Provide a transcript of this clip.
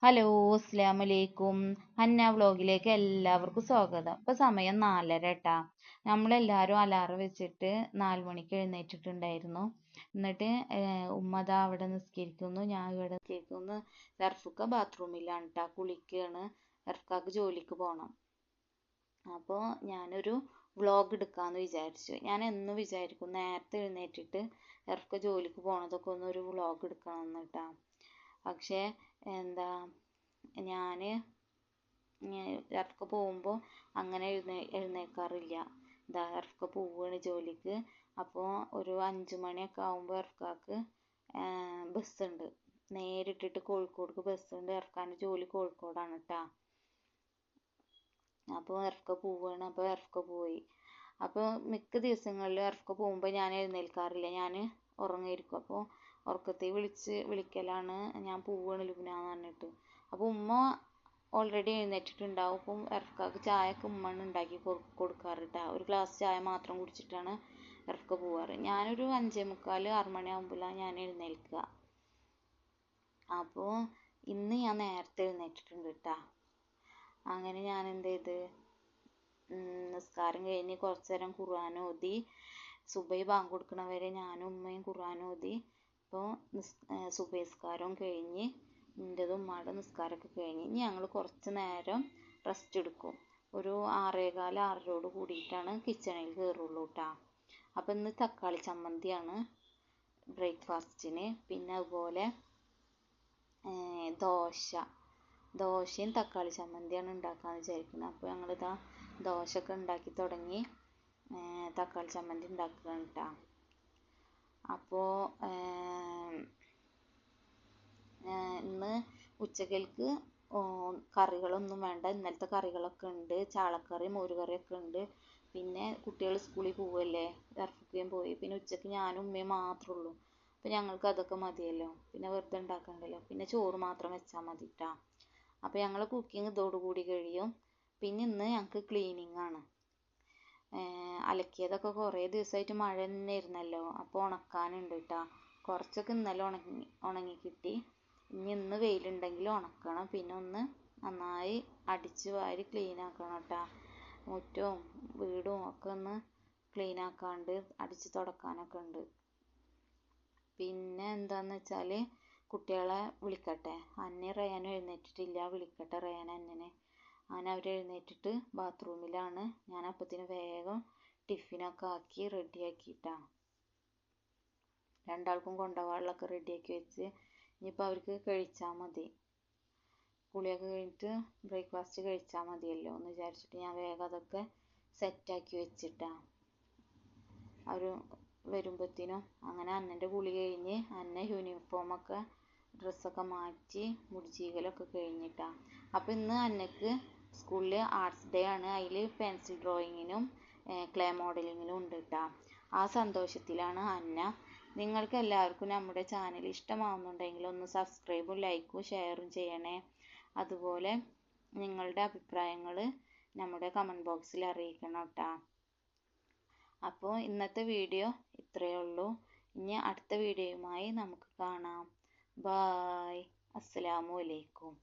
Hello, അസ്സലാമു അലൈക്കും. Hannah വ്ലോഗിലേക്ക് എല്ലാവർക്കും സ്വാഗതം. ഇപ്പൊ സമയം 4:30 കേട്ടാ. നമ്മളെല്ലാവരും അലാറം വെച്ചിട്ട് 4 മണിക്ക് എഴുന്നേറ്റിട്ടുണ്ടായിരുന്നു. എന്നിട്ട് ഉമ്മ ദാ അവിടെ നിസ്കരിക്കുന്നു, ഞാൻ ഇവിടെ നിസ്കരിക്കുന്നു. ദർഫുക്ക ബാത്റൂമിലാണ് കേട്ടാ, കുളിക്കുകയാണ്. ദർഫുക്കാക്ക് ജോലിക്ക് പോകണം. അപ്പോൾ ഞാനൊരു വ്ളോഗ് എടുക്കാമെന്ന് വിചാരിച്ചു. ഞാൻ എന്നും വിചാരിക്കും നേരത്തെ എഴുന്നേറ്റിട്ട് ദർഫുക്ക ജോലിക്ക് പോണതൊക്കെ ഒരു വ്ളോഗ് എടുക്കണമെന്ന് കേട്ടാ. പക്ഷേ എന്താ ഞാൻ ദർഫുക്ക പോകുമ്പോൾ അങ്ങനെ എഴുന്നേൽക്കാറില്ല. ദർഫുക്ക പോവുകയാണ് ജോലിക്ക്. അപ്പോൾ ഒരു 5 മണിയൊക്കെ ആകുമ്പോൾ ദർഫുക്കാക്ക് ബസ്സുണ്ട്, നേരിട്ടിട്ട് കോഴിക്കോടേക്ക് ബസ്സുണ്ട്. ദർഫുക്കാൻ്റെ ജോലി കോഴിക്കോടാണ് കേട്ടാ. അപ്പോൾ ദർഫുക്ക പോവുകയാണ്. അപ്പോൾ ദർഫുക്ക പോയി. അപ്പോൾ മിക്ക ദിവസങ്ങളിൽ ദർഫുക്ക പോകുമ്പോൾ ഞാൻ എഴുന്നേൽക്കാറില്ല, ഞാൻ ഉറങ്ങിയിരിക്കും. അപ്പോൾ ഉറക്കത്തിൽ വിളിക്കലാണ്, ഞാൻ പോവുകയാണ് ലുബ്ന എന്ന് പറഞ്ഞിട്ട്. അപ്പോൾ ഉമ്മ ഓൾറെഡി എഴുന്നേറ്റിട്ടുണ്ടാവും. അപ്പം ദർഫുക്കാക്ക് ചായയൊക്കെ ഉമ്മയാണ് ഉണ്ടാക്കി കൊടുക്കാറ് കേട്ടോ. ഒരു ഗ്ലാസ് ചായ മാത്രം കുടിച്ചിട്ടാണ് ദർഫുക്ക പോവാറ്. ഞാനൊരു 5:45 6 മണിയാകുമ്പോഴാണ് ഞാൻ എഴുന്നേൽക്കുക. അപ്പോൾ ഇന്ന് ഞാൻ നേരത്തെ എഴുന്നേറ്റിട്ടുണ്ട് കേട്ടോ. അങ്ങനെ ഞാൻ എന്ത് ചെയ്ത്, നിസ്കാരം കഴിഞ്ഞ് കുറച്ച് നേരം ഖുർആൻ ഓതി. സുബഹി ബാങ്ക് കൊടുക്കണ വരെ ഞാനും ഉമ്മയും ഖുർആൻ ഓതി. അപ്പോൾ സുബഹി നിസ്കാരവും കഴിഞ്ഞ് എൻ്റെതും ഉമ്മയുടെ നിസ്കാരമൊക്കെ കഴിഞ്ഞ് ഇനി ഞങ്ങൾ കുറച്ച് നേരം റെസ്റ്റ് എടുക്കും. ഒരു 6:15 6:00 കൂടിയിട്ടാണ് കിച്ചണിൽ കയറുള്ളൂ കേട്ടോ. അപ്പോൾ ഇന്ന് തക്കാളി ചമ്മന്തിയാണ് ബ്രേക്ക്ഫാസ്റ്റിന്. പിന്നെ അതുപോലെ ദോശയും തക്കാളി ചമ്മന്തിയാണ് ഉണ്ടാക്കാമെന്ന് വിചാരിക്കുന്നത്. അപ്പോൾ ഞങ്ങളിതാ ദോശയൊക്കെ ഉണ്ടാക്കി തുടങ്ങി, തക്കാളി ചമ്മന്തി ഉണ്ടാക്കുകയാണ് കേട്ടോ. അപ്പോൾ ഇന്ന് ഉച്ചക്കലേക്ക് കറികളൊന്നും വേണ്ട, ഇന്നലത്തെ കറികളൊക്കെ ഉണ്ട്. ചാളക്കറി മോരുകറിയൊക്കെ ഉണ്ട്. പിന്നെ കുട്ടികൾ സ്കൂളിൽ പോവുമല്ലേ, ദർഫുക്കയും പോയി. പിന്നെ ഉച്ചയ്ക്ക് ഞാനും ഉമ്മയും മാത്രമേ ഉള്ളൂ. അപ്പോൾ ഞങ്ങൾക്ക് അതൊക്കെ മതിയല്ലോ, പിന്നെ വെറുതെ ഉണ്ടാക്കണ്ടല്ലോ. പിന്നെ ചോറ് മാത്രം വെച്ചാൽ മതി കേട്ടോ. അപ്പോൾ ഞങ്ങൾ കുക്കിംഗ് ഇതോടുകൂടി കഴിയും. പിന്നെ ഇന്ന് ഞങ്ങൾക്ക് ക്ലീനിങ് ആണ്. അലക്കിയതൊക്കെ കുറേ ദിവസമായിട്ട് മഴ തന്നെ ആയിരുന്നല്ലോ, അപ്പോൾ ഉണക്കാനുണ്ട് കേട്ടോ. കുറച്ചൊക്കെ ഇന്നലെ ഉണങ്ങി കിട്ടി. ഇന്ന് വെയിലുണ്ടെങ്കിൽ ഉണക്കണം. പിന്നെ ഒന്ന് നന്നായി അടിച്ച് വാരി ക്ലീൻ ആക്കണം കേട്ടോ. മുറ്റവും വീടും ഒക്കെ ഒന്ന് ക്ലീൻ ആക്കാണ്ട് അടിച്ച് തുടക്കാനൊക്കെ ഉണ്ട്. പിന്നെ എന്താന്ന് വെച്ചാൽ കുട്ടികളെ വിളിക്കട്ടെ. അന്നെ റയാനും എഴുന്നേറ്റിട്ടില്ല, വിളിക്കട്ടെ റയാൻ അന്നനെ. അങ്ങനെ അവർ എഴുന്നേറ്റിട്ട് ബാത്റൂമിലാണ്. ഞാൻ അപ്പത്തിന് വേഗം ടിഫിനൊക്കെ ആക്കി റെഡിയാക്കിയിട്ടാണ്. രണ്ടാൾക്കും കൊണ്ടുപോകാനുള്ളതൊക്കെ റെഡിയാക്കി വെച്ച് ഇനിയിപ്പോൾ അവർക്ക് കഴിച്ചാൽ മതി. കുളിയൊക്കെ കഴിഞ്ഞിട്ട് ബ്രേക്ക്ഫാസ്റ്റ് കഴിച്ചാൽ മതിയല്ലോ എന്ന് വിചാരിച്ചിട്ട് ഞാൻ വേഗം അതൊക്കെ സെറ്റാക്കി വെച്ചിട്ടാണ്. അവർ വരുമ്പോഴത്തേനും അങ്ങനെ അന്നൻ്റെ കുളി കഴിഞ്ഞ് അന്ന യൂണിഫോമൊക്കെ ഡ്രസ്സൊക്കെ മാറ്റി മുടിചീകലൊക്കെ കഴിഞ്ഞിട്ടാണ്. അപ്പോൾ ഇന്ന് അന്നക്ക് സ്കൂളിൽ ആർട്സ് ഡേ ആണ്. അതിൽ പെൻസിൽ ഡ്രോയിങ്ങിനും ക്ലേ മോഡലിങ്ങിനും ഉണ്ട് കേട്ടോ. ആ സന്തോഷത്തിലാണ് അന്ന. നിങ്ങൾക്ക് എല്ലാവർക്കും നമ്മുടെ ചാനൽ ഇഷ്ടമാവുന്നുണ്ടെങ്കിൽ ഒന്ന് സബ്സ്ക്രൈബും ലൈക്കും ഷെയറും ചെയ്യണേ. അതുപോലെ നിങ്ങളുടെ അഭിപ്രായങ്ങൾ നമ്മുടെ കമൻറ്റ് ബോക്സിൽ അറിയിക്കണം കേട്ടോ. അപ്പോൾ ഇന്നത്തെ വീഡിയോ ഇത്രയേ ഉള്ളൂ. ഇനി അടുത്ത വീഡിയോയുമായി നമുക്ക് കാണാം. ബായ്, അസ്സലാമു അലൈക്കും.